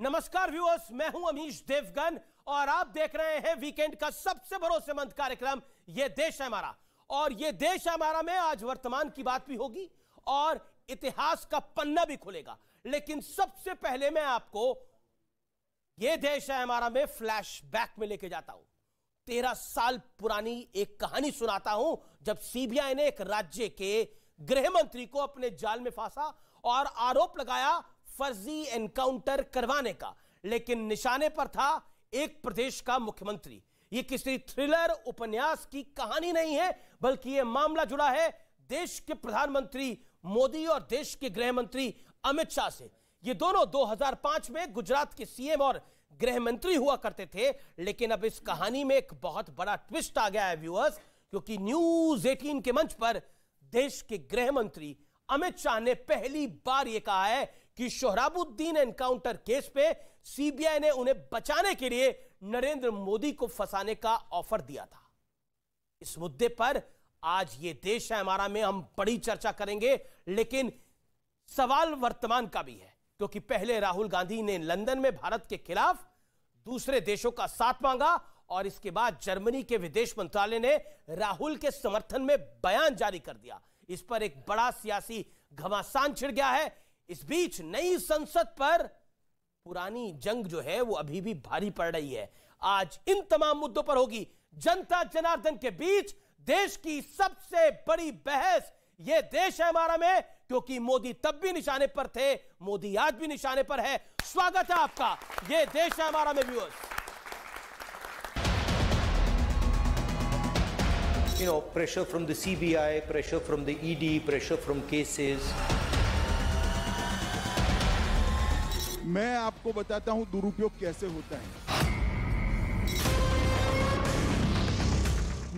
नमस्कार व्यूअर्स, मैं हूं अमीश देवगन और आप देख रहे हैं वीकेंड का सबसे भरोसेमंद कार्यक्रम ये देश है हमारा। और ये देश है हमारा में आज वर्तमान की बात भी होगी और इतिहास का पन्ना भी खुलेगा। लेकिन सबसे पहले मैं आपको ये देश है हमारा में फ्लैशबैक में लेके जाता हूं। 13 साल पुरानी एक कहानी सुनाता हूं जब सीबीआई ने एक राज्य के गृह मंत्री को अपने जाल में फांसा और आरोप लगाया फर्जी एनकाउंटर करवाने का, लेकिन निशाने पर था एक प्रदेश का मुख्यमंत्री। यह किसी थ्रिलर उपन्यास की कहानी नहीं है, बल्कि यह मामला जुड़ा है देश के प्रधानमंत्री मोदी और देश के गृह मंत्री अमित शाह से। ये दोनों 2005 में गुजरात के सीएम और गृह मंत्री हुआ करते थे। लेकिन अब इस कहानी में एक बहुत बड़ा ट्विस्ट आ गया है व्यूअर्स, क्योंकि न्यूज 18 के मंच पर देश के गृह मंत्री अमित शाह ने पहली बार यह कहा है कि सोहराबुद्दीन एनकाउंटर केस पे सीबीआई ने उन्हें बचाने के लिए नरेंद्र मोदी को फंसाने का ऑफर दिया था। इस मुद्दे पर आज ये देश है हमारा में हम बड़ी चर्चा करेंगे। लेकिन सवाल वर्तमान का भी है, क्योंकि पहले राहुल गांधी ने लंदन में भारत के खिलाफ दूसरे देशों का साथ मांगा और इसके बाद जर्मनी के विदेश मंत्रालय ने राहुल के समर्थन में बयान जारी कर दिया। इस पर एक बड़ा सियासी घमासान छिड़ गया है। इस बीच नई संसद पर पुरानी जंग जो है वो अभी भी भारी पड़ रही है। आज इन तमाम मुद्दों पर होगी जनता जनार्दन के बीच देश की सबसे बड़ी बहस। ये देश है हमारा में, क्योंकि मोदी तब भी निशाने पर थे, मोदी आज भी निशाने पर है। स्वागत है आपका ये देश है हमारा में viewers. You know, pressure from the CBI, pressure from the ED, pressure from cases. मैं आपको बताता हूं दुरुपयोग कैसे होता है।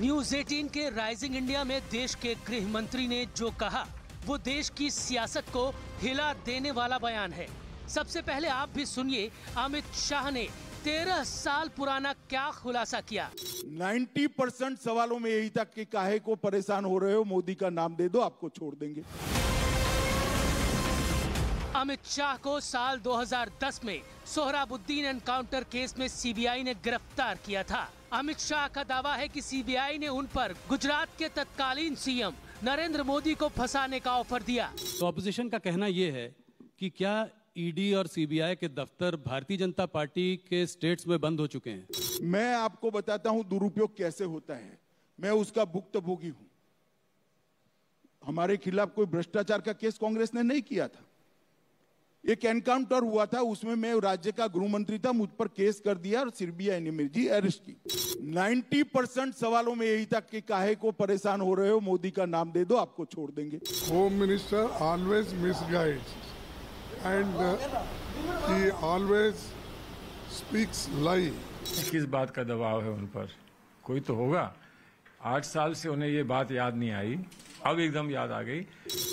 न्यूज 18 के राइजिंग इंडिया में देश के गृह मंत्री ने जो कहा वो देश की सियासत को हिला देने वाला बयान है। सबसे पहले आप भी सुनिए अमित शाह ने 13 साल पुराना क्या खुलासा किया। 90% सवालों में यही था कि काहे को परेशान हो रहे हो, मोदी का नाम दे दो आपको छोड़ देंगे। अमित शाह को साल 2010 में सोहराबुद्दीन एनकाउंटर केस में सीबीआई ने गिरफ्तार किया था। अमित शाह का दावा है कि सीबीआई ने उन पर गुजरात के तत्कालीन सीएम नरेंद्र मोदी को फंसाने का ऑफर दिया। तो ऑपोजिशन का कहना यह है कि क्या ईडी और सीबीआई के दफ्तर भारतीय जनता पार्टी के स्टेट्स में बंद हो चुके हैं। मैं आपको बताता हूं दुरुपयोग कैसे होता है। मैं उसका भुक्तभोगी हूं। हमारे खिलाफ कोई भ्रष्टाचार का केस कांग्रेस ने नहीं किया था। एक एनकाउंटर हुआ था, उसमें मैं राज्य का गृह मंत्री था, मुझ पर केस कर दिया और सीबीआई ने मुझे अरेस्ट की। 90% सवालों में यही था कि काहे को परेशान हो रहे हो, मोदी का नाम दे दो आपको छोड़ देंगे। Home minister always misguides and he always speaks lie. किस बात का दबाव है उन पर? कोई तो होगा। 8 साल से उन्हें ये बात याद नहीं आई, अब एकदम याद आ गई।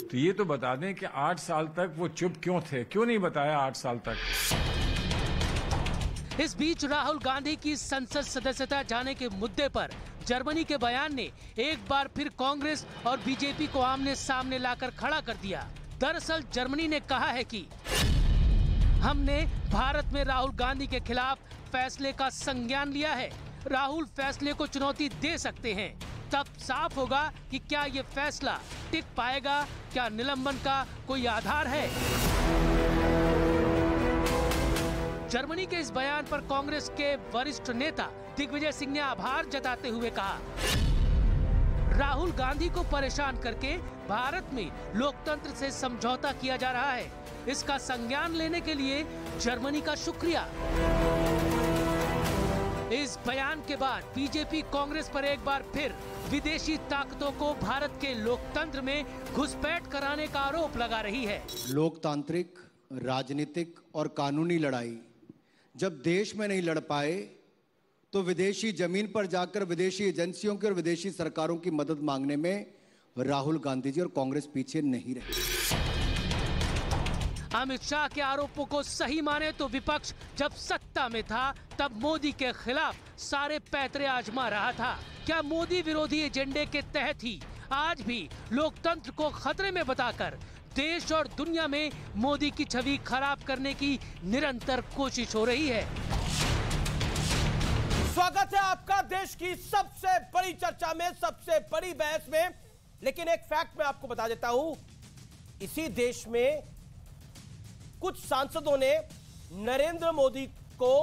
तो ये तो बता दें कि 8 साल तक वो चुप क्यों थे, क्यों नहीं बताया 8 साल तक। इस बीच राहुल गांधी की संसद सदस्यता जाने के मुद्दे पर जर्मनी के बयान ने एक बार फिर कांग्रेस और बीजेपी को आमने सामने लाकर खड़ा कर दिया। दरअसल जर्मनी ने कहा है कि हमने भारत में राहुल गांधी के खिलाफ फैसले का संज्ञान लिया है। राहुल फैसले को चुनौती दे सकते हैं, तब साफ होगा कि क्या ये फैसला टिक पाएगा, क्या निलंबन का कोई आधार है। जर्मनी के इस बयान पर कांग्रेस के वरिष्ठ नेता दिग्विजय सिंह ने आभार जताते हुए कहा, राहुल गांधी को परेशान करके भारत में लोकतंत्र से समझौता किया जा रहा है। इसका संज्ञान लेने के लिए जर्मनी का शुक्रिया। इस बयान के बाद बीजेपी कांग्रेस पर एक बार फिर विदेशी ताकतों को भारत के लोकतंत्र में घुसपैठ कराने का आरोप लगा रही है। लोकतांत्रिक, राजनीतिक और कानूनी लड़ाई जब देश में नहीं लड़ पाए तो विदेशी जमीन पर जाकर विदेशी एजेंसियों की और विदेशी सरकारों की मदद मांगने में राहुल गांधी जी और कांग्रेस पीछे नहीं रहे। अमित शाह के आरोपों को सही माने तो विपक्ष जब सत्ता में था तब मोदी के खिलाफ सारे पैतरे आजमा रहा था। क्या मोदी विरोधी एजेंडे के तहत ही आज भी लोकतंत्र को खतरे में बताकर देश और दुनिया में मोदी की छवि खराब करने की निरंतर कोशिश हो रही है। स्वागत है आपका देश की सबसे बड़ी चर्चा में, सबसे बड़ी बहस में। लेकिन एक फैक्ट मैं आपको बता देता हूं, इसी देश में कुछ सांसदों ने नरेंद्र मोदी को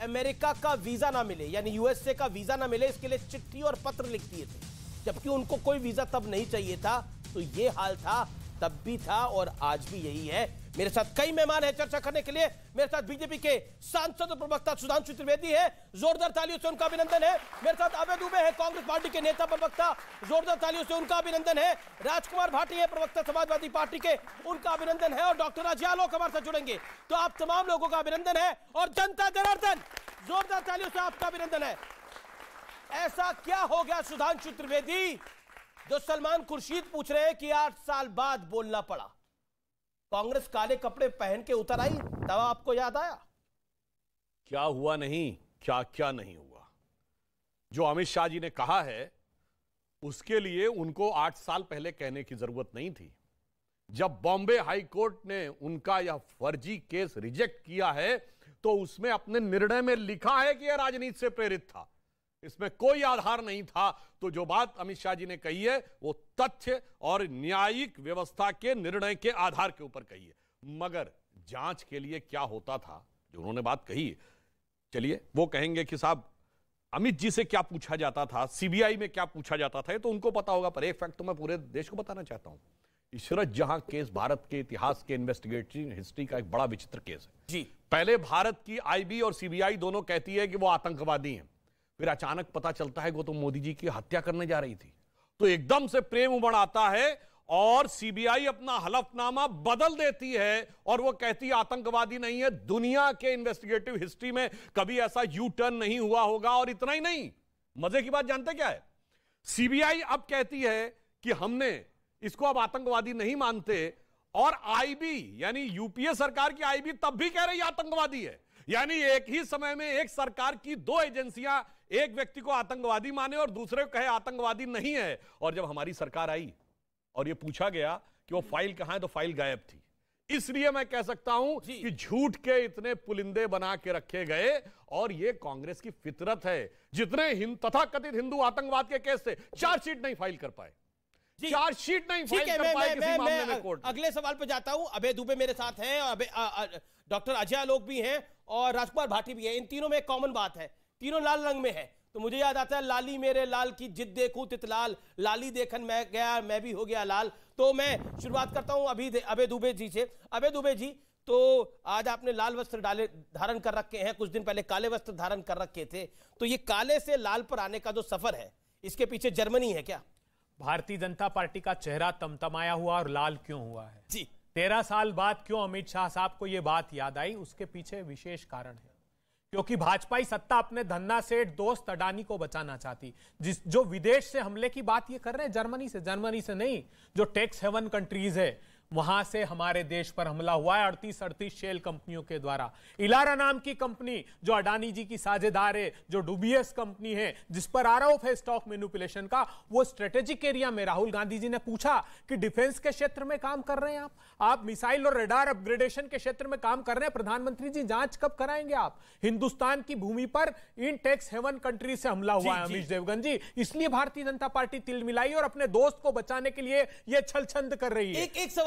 अमेरिका का वीजा ना मिले, यानी यूएसए का वीजा ना मिले, इसके लिए चिट्ठी और पत्र लिख दिए थे, जबकि उनको कोई वीजा तब नहीं चाहिए था। तो ये हाल था, तब भी था और आज भी यही है। मेरे साथ कई मेहमान हैं चर्चा करने के लिए। मेरे साथ बीजेपी के सांसद और प्रवक्ता सुधांशु त्रिवेदी है, जोरदार तालियों से उनका अभिनंदन है। मेरे साथ अभय दुबे है, कांग्रेस पार्टी के नेता प्रवक्ता, जोरदार तालियों से उनका अभिनंदन है। राजकुमार भाटी है, प्रवक्ता समाजवादी पार्टी के, उनका अभिनंदन है। और डॉक्टर अजय आलोक हमारे साथ जुड़ेंगे। तो आप तमाम लोगों का अभिनंदन है। और जनता जनार्दन, जोरदार तालियों से आपका अभिनंदन है। ऐसा क्या हो गया सुधांशु त्रिवेदी, जो सलमान खुर्शीद पूछ रहे हैं कि 8 साल बाद बोलना पड़ा? कांग्रेस काले कपड़े पहन के उतर आई, तब आपको याद आया? क्या हुआ नहीं, क्या क्या नहीं हुआ। जो अमित शाह जी ने कहा है उसके लिए उनको 8 साल पहले कहने की जरूरत नहीं थी। जब बॉम्बे हाई कोर्ट ने उनका यह फर्जी केस रिजेक्ट किया है तो उसमें अपने निर्णय में लिखा है कि यह राजनीति से प्रेरित था, इसमें कोई आधार नहीं था। तो जो बात अमित शाह जी ने कही है वो तथ्य और न्यायिक व्यवस्था के निर्णय के आधार के ऊपर कही है। मगर जांच के लिए क्या होता था, जो उन्होंने बात कही, चलिए वो कहेंगे कि साहब अमित जी से क्या पूछा जाता था, सीबीआई में क्या पूछा जाता था, तो उनको पता होगा। पर एक फैक्ट तो मैं पूरे देश को बताना चाहता हूं। इशरत जहां केस भारत के इतिहास के इन्वेस्टिगेटिव हिस्ट्री का एक बड़ा विचित्र केस है जी। पहले भारत की आईबी और सीबीआई दोनों कहती है कि वो आतंकवादी हैं, फिर अचानक पता चलता है कि वो तो मोदी जी की हत्या करने जा रही थी। तो एकदम से प्रेम उमड़ आता है और सीबीआई अपना हलफनामा बदल देती है और वो कहती है आतंकवादी नहीं है। दुनिया के इन्वेस्टिगेटिव हिस्ट्री में कभी ऐसा यू टर्न नहीं हुआ होगा। और इतना ही नहीं, मजे की बात जानते क्या है, सीबीआई अब कहती है कि हमने इसको अब आतंकवादी नहीं मानते, और आईबी यानी यूपीए सरकार की आईबी तब भी कह रही आतंकवादी है। यानी एक ही समय में एक सरकार की 2 एजेंसियां एक व्यक्ति को आतंकवादी माने और दूसरे को कहे आतंकवादी नहीं है। और जब हमारी सरकार आई और यह पूछा गया कि वो फाइल कहां है, तो फाइल गायब थी। इसलिए मैं कह सकता हूं कि झूठ के इतने पुलिंदे बना के रखे गए। और यह कांग्रेस की फितरत है। जितने तथाकथित हिंदू आतंकवाद के केस थे, चार्जशीट नहीं फाइल कर पाए, चार्जशीट नहीं फाइल कर पाए किसी मामले में कोर्ट। अगले सवाल पे जाता हूं। अभय दुबे मेरे साथ हैं, डॉक्टर अजय आलोक भी हैं और राजकुमार भाटी भी है। इन तीनों में एक कॉमन बात है, तीनों लाल रंग में है। तो मुझे याद आता है, लाली मेरे लाल की जिद देखूं तितलाल, लाली देखन मैं गया मैं भी हो गया लाल। तो मैं शुरुआत करता हूं अभी अभय दुबे जी से। अभय दुबे जी, तो आज आपने लाल वस्त्र धारण कर रखे हैं, कुछ दिन पहले काले वस्त्र धारण कर रखे थे। तो ये काले से लाल पर आने का जो सफर है, इसके पीछे जर्मनी है क्या? भारतीय जनता पार्टी का चेहरा तमतमाया हुआ और लाल क्यों हुआ है जी? 13 साल बाद क्यों अमित शाह साहब को यह बात याद आई, उसके पीछे विशेष कारण है। क्योंकि भाजपाई सत्ता अपने धन्ना सेठ दोस्त अडानी को बचाना चाहती, जो विदेश से हमले की बात ये कर रहे हैं, जर्मनी से नहीं, जो टैक्स हेवन कंट्रीज है, वहां से हमारे देश पर हमला हुआ है 38 शेल कंपनियों के द्वारा। इलारा नाम की कंपनी जो अडानी जी की साझेदार है, जो डुबियस कंपनी है, जिस पर आरोप है स्टॉक मैनिपुलेशन का, वो स्ट्रेटेजिक एरिया में राहुल गांधी जी ने पूछा कि डिफेंस के क्षेत्र में काम कर रहे हैं आप मिसाइल और रडार अपग्रेडेशन के क्षेत्र में काम कर रहे हैं, प्रधानमंत्री जी जांच कब कराएंगे आप? हिंदुस्तान की भूमि पर इन टैक्स हेवन कंट्री से हमला हुआ है अमित देवगन जी। इसलिए भारतीय जनता पार्टी तिल मिलाई और अपने दोस्त को बचाने के लिए यह छलछंद कर रही है।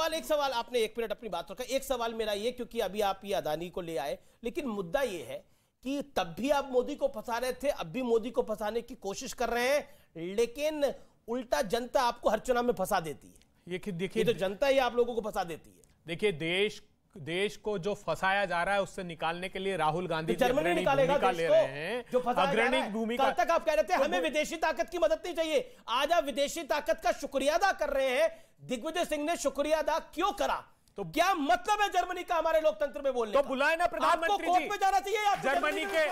एक सवाल आपने 1 मिनट अपनी बात रखा। एक सवाल मेरा ये, क्योंकि अभी आप ये अदानी को ले आए, लेकिन मुद्दा ये है कि तब भी आप मोदी को फंसा रहे थे, अब भी मोदी को फंसाने की कोशिश कर रहे हैं, लेकिन उल्टा जनता आपको हर चुनाव में फंसा देती है। ये देखिए, तो जनता ही आप लोगों को फंसा देती है। देखिए, देश को जो फंसाया जा रहा है उससे निकालने के लिए राहुल गांधी जर्मनी निकालेगा ले रहे हैं, जो अग्रणी भूमिका। कल तक आप कह रहे थे हमें विदेशी ताकत की मदद नहीं चाहिए, आज आप विदेशी ताकत का शुक्रिया अदा कर रहे हैं। दिग्विजय सिंह ने शुक्रिया अदा क्यों करा? तो क्या मतलब है जर्मनी का हमारे लोकतंत्र में बोलने? तो बुलाए ना प्रधानमंत्री जी, कोर्ट में जाना चाहिए जर्मनी के।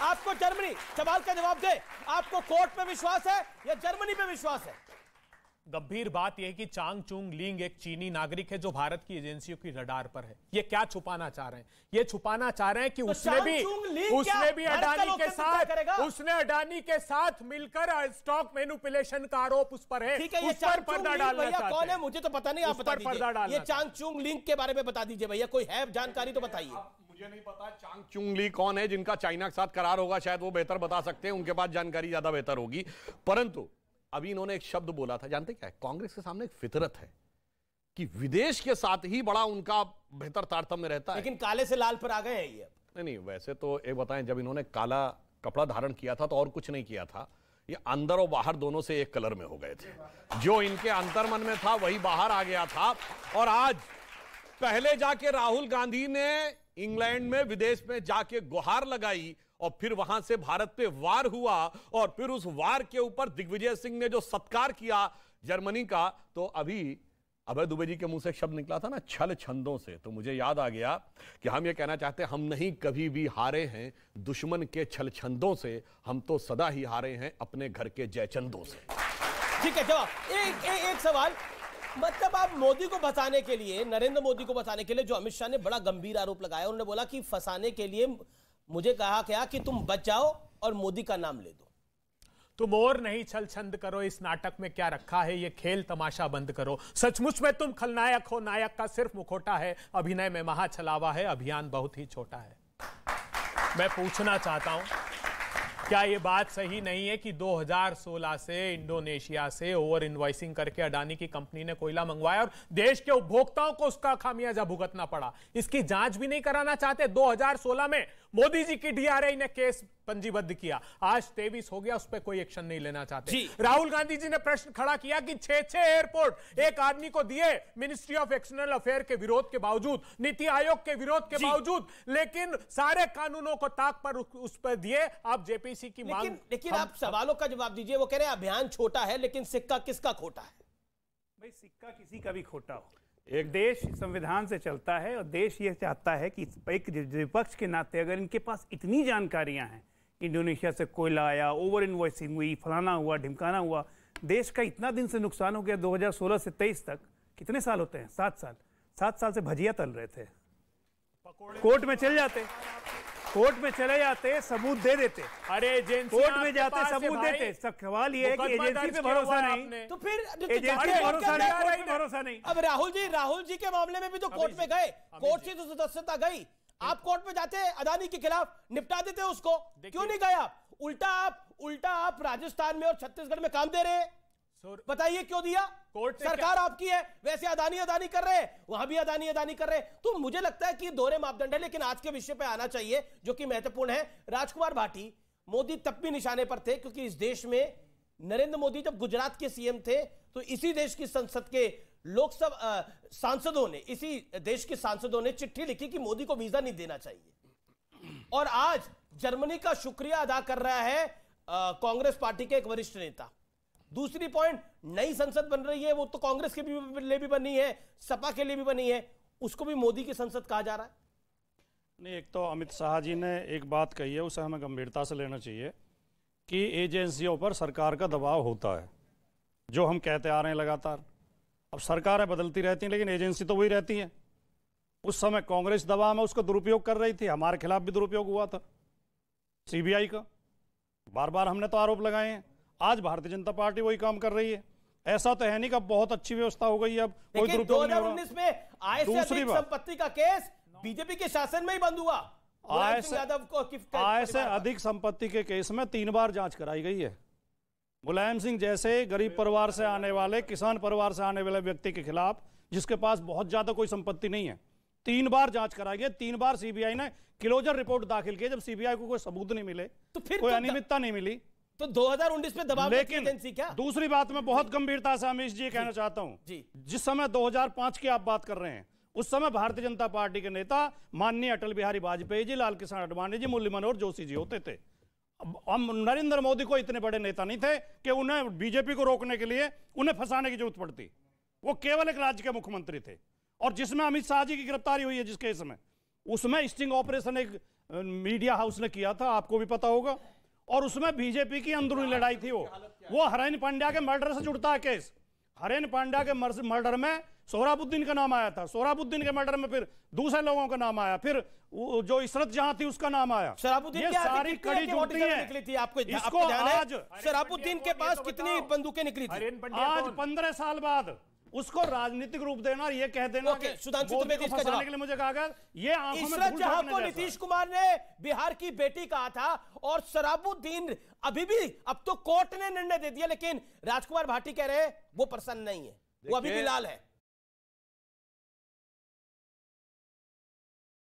आपको जर्मनी, सवाल का जवाब दे, आपको कोर्ट पे विश्वास है या जर्मनी पे विश्वास है? गंभीर बात यह है कि चांग चुंग लिंग एक चीनी नागरिक है जो भारत की एजेंसियों की रडार पर है। ये क्या छुपाना चाह रहे हैं? ये छुपाना चाह रहे हैं कि उसने भी अडानी के साथ मिलकर स्टॉक मैनिपुलेशन का आरोप उस पर है। उस पर पर्दा डालना चाहते हैं। कौन है मुझे तो पता नहीं, आप बता दीजिए। ये चांग चुंग लिंग के बारे में बता दीजिए भैया, कोई है जानकारी तो बताइए। मुझे नहीं पता चांग चुंग ली कौन है, जिनका चाइना के साथ करार होगा, शायद वो बेहतर बता सकते हैं, उनके पास जानकारी ज्यादा बेहतर होगी। परंतु अभी इन्होंने एक शब्द बोला था, जानते क्या है? कांग्रेस के सामने एक फितरत है कि विदेश के साथ ही बड़ा उनका बेहतर तारतम्य रहता है। लेकिन काले से लाल पर आ गए हैं ये। नहीं, वैसे तो एक बताएं, जब इन्होंने काला कपड़ा धारण किया था तो और कुछ नहीं किया था, ये अंदर और बाहर दोनों से एक कलर में हो गए थे। जो इनके अंतर्मन में था वही बाहर आ गया था। और आज पहले जाके राहुल गांधी ने इंग्लैंड में विदेश में जाके गुहार लगाई और फिर वहां से भारत पे वार हुआ और फिर उस वार के ऊपर दिग्विजय सिंह ने जो सत्कार किया जर्मनी का, तो अभी अभय दुबे जी के मुंह से एक शब्द निकला था ना, छल छंदों से, तो मुझे याद आ गया कि हम ये कहना चाहते हैं, हम नहीं कभी भी हारे हैं दुश्मन के छल छंदों से, हम तो सदा ही हारे हैं अपने घर के जयचंदों से। ठीक है, जवाब एक सवाल, मतलब आप मोदी को बचाने के लिए, नरेंद्र मोदी को बचाने के लिए, जो अमित शाह ने बड़ा गंभीर आरोप लगाया, उन्होंने बोला कि फंसाने के लिए मुझे कहा क्या कि तुम बच जाओ और मोदी का नाम ले दो। तुम और नहीं छल छंद करो, इस नाटक में क्या रखा है, ये खेल तमाशा बंद करो। सचमुच में तुम खलनायक हो, नायक का सिर्फ मुखौटा है, अभिनय में महा छलावा है, अभियान बहुत ही छोटा है। मैं पूछना चाहता हूं, क्या यह बात सही नहीं है कि 2016 से इंडोनेशिया से ओवर इनवॉइसिंग करके अडानी की कंपनी ने कोयला मंगवाया और देश के उपभोक्ताओं को उसका खामियाजा भुगतना पड़ा? इसकी जांच भी नहीं कराना चाहते? 2016 में मोदी जी की डीआरआई ने केस पंजीबद्ध किया, आज 23 हो गया, उस पर कोई एक्शन नहीं लेना चाहते। राहुल गांधी जी ने प्रश्न खड़ा किया कि 6 एयरपोर्ट एक आदमी को दिए मिनिस्ट्री ऑफ एक्सटर्नल अफेयर के विरोध के बावजूद, नीति आयोग के विरोध के बावजूद, लेकिन सारे कानूनों को ताक पर उस पर दिए। आप जेपीसी की मांग, लेकिन आप सवालों का जवाब दीजिए। वो कह रहे हैं अभियान छोटा है, लेकिन सिक्का किसका खोटा है? भाई सिक्का किसी का भी खोटा हो, एक देश संविधान से चलता है और देश ये चाहता है कि एक विपक्ष के नाते अगर इनके पास इतनी जानकारियां हैं, इंडोनेशिया से कोयला आया, ओवर इनवॉइसिंग हुई, फलाना हुआ, ढिमकाना हुआ, देश का इतना दिन से नुकसान हो गया, 2016 से 23 तक कितने साल होते हैं? 7 साल। 7 साल से भजिया तल रहे थे, कोर्ट में चले जाते, कोर्ट में चले जाते, सबूत दे देते। अरे एजेंसी कोर्ट में जाते, सबूत देते। सब सवाल ये है कि एजेंसी पे भरोसा नहीं, तो फिर एजेंसी पे भरोसा नहीं, कोर्ट पे भरोसा नहीं। अब राहुल जी के मामले में भी तो कोर्ट में गए, कोर्ट से तो सदस्यता गई, आप कोर्ट में जाते अदानी के खिलाफ, निपटा देते उसको, क्यों नहीं गए आप? उल्टा आप राजस्थान में और छत्तीसगढ़ में काम दे रहे हैं, बताइए क्यों दिया? सरकार आपकी है, वैसे अदानी कर रहे हैं, वहां भी अदानी कर रहे हैं। तो मुझे लगता है कि दोहरे मापदंड है। लेकिन आज के विषय पे आना चाहिए जो कि महत्वपूर्ण है। राजकुमार भाटी, मोदी तब भी निशाने पर थे क्योंकि इस देश में नरेंद्र मोदी जब गुजरात के सीएम थे तो इसी देश की संसद के लोकसभा सांसदों ने, इसी देश के सांसदों ने चिट्ठी लिखी कि मोदी को वीजा नहीं देना चाहिए। और आज जर्मनी का शुक्रिया अदा कर रहा है कांग्रेस पार्टी के एक वरिष्ठ नेता। दूसरी पॉइंट, नई संसद बन रही है, वो तो कांग्रेस के लिए भी बनी है, सपा के लिए भी बनी है, उसको भी मोदी की संसद कहा जा रहा है। नहीं, एक तो अमित शाह जी ने एक बात कही है, उसे हमें गंभीरता से लेना चाहिए कि एजेंसियों पर सरकार का दबाव होता है, जो हम कहते आ रहे हैं लगातार। अब सरकारें बदलती रहती हैं लेकिन एजेंसी तो वही रहती है। उस समय कांग्रेस दबाव में उसका दुरुपयोग कर रही थी, हमारे खिलाफ भी दुरुपयोग हुआ था सीबीआई का, बार बार हमने तो आरोप लगाए हैं। आज भारतीय जनता पार्टी वही काम कर रही है। ऐसा तो है नहीं कि अब बहुत अच्छी व्यवस्था हो गई है, अब कोई दुरुपयोग नहीं हो रहा। 2019 में आय से अधिक संपत्ति का केस बीजेपी के शासन में ही बंद हुआ। आय से अधिक संपत्ति के केस में 3 बार जांच कराई गई है। मुलायम सिंह जैसे गरीब परिवार से आने वाले, किसान परिवार से आने वाले व्यक्ति के खिलाफ, जिसके पास बहुत ज्यादा कोई संपत्ति नहीं है, 3 बार जांच कराई गई। 3 बार सीबीआई ने क्लोजर रिपोर्ट दाखिल की। जब सीबीआई को कोई सबूत नहीं मिले, तो फिर कोई अनियमितता नहीं मिली, तो 2019 में दबाव। लेकिन क्या? दूसरी बात मैं बहुत गंभीरता से अमीश जी कहना चाहता हूं, जिस समय 2005 की आप बात कर रहे हैं, उस समय भारतीय जनता पार्टी के नेता माननीय अटल बिहारी वाजपेयी जी, लाल कृष्ण आडवाणी जी, मुरली मनोहर जोशी जी होते थे। हम नरेंद्र मोदी को इतने बड़े नेता नहीं थे कि उन्हें बीजेपी को रोकने के लिए उन्हें फंसाने की जरूरत पड़ती। वो केवल एक राज्य के मुख्यमंत्री थे। और जिसमें अमित शाह जी की गिरफ्तारी हुई है, जिस केस में, उसमें स्टिंग ऑपरेशन एक मीडिया हाउस ने किया था, आपको भी पता होगा। और उसमें बीजेपी की अंदरूनी लड़ाई थी। वो हराइन पांड्या के मर्डर से जुड़ता है केस। हरेन पांड्या के मर्डर में सोहराबुद्दीन का नाम आया था, सोहराबुद्दीन के मर्डर में फिर दूसरे लोगों का नाम आया, फिर जो इशरत जहां थी उसका नाम आया। शराबुद्दीन ये सारी कड़ी जुड़ती है। निकली थी आपको इसको आज शराबुद्दीन के पास कितनी बंदूकें निकली थी? आज 15 साल बाद उसको राजनीतिक रूप देना और ये कह देना कि सुधांशु त्रिवेदी इसका जवाब के लिए मुझे कहा गया ये आंखों में इशरत धूल जहां झोंकने को जैसा। नीतीश कुमार ने बिहार की बेटी कहा था और शराबुद्दीन अभी भी, अब तो कोर्ट ने निर्णय दे दिया, लेकिन राजकुमार भाटी कह रहे हैं वो प्रसन्न नहीं है, वो अभी भी लाल है।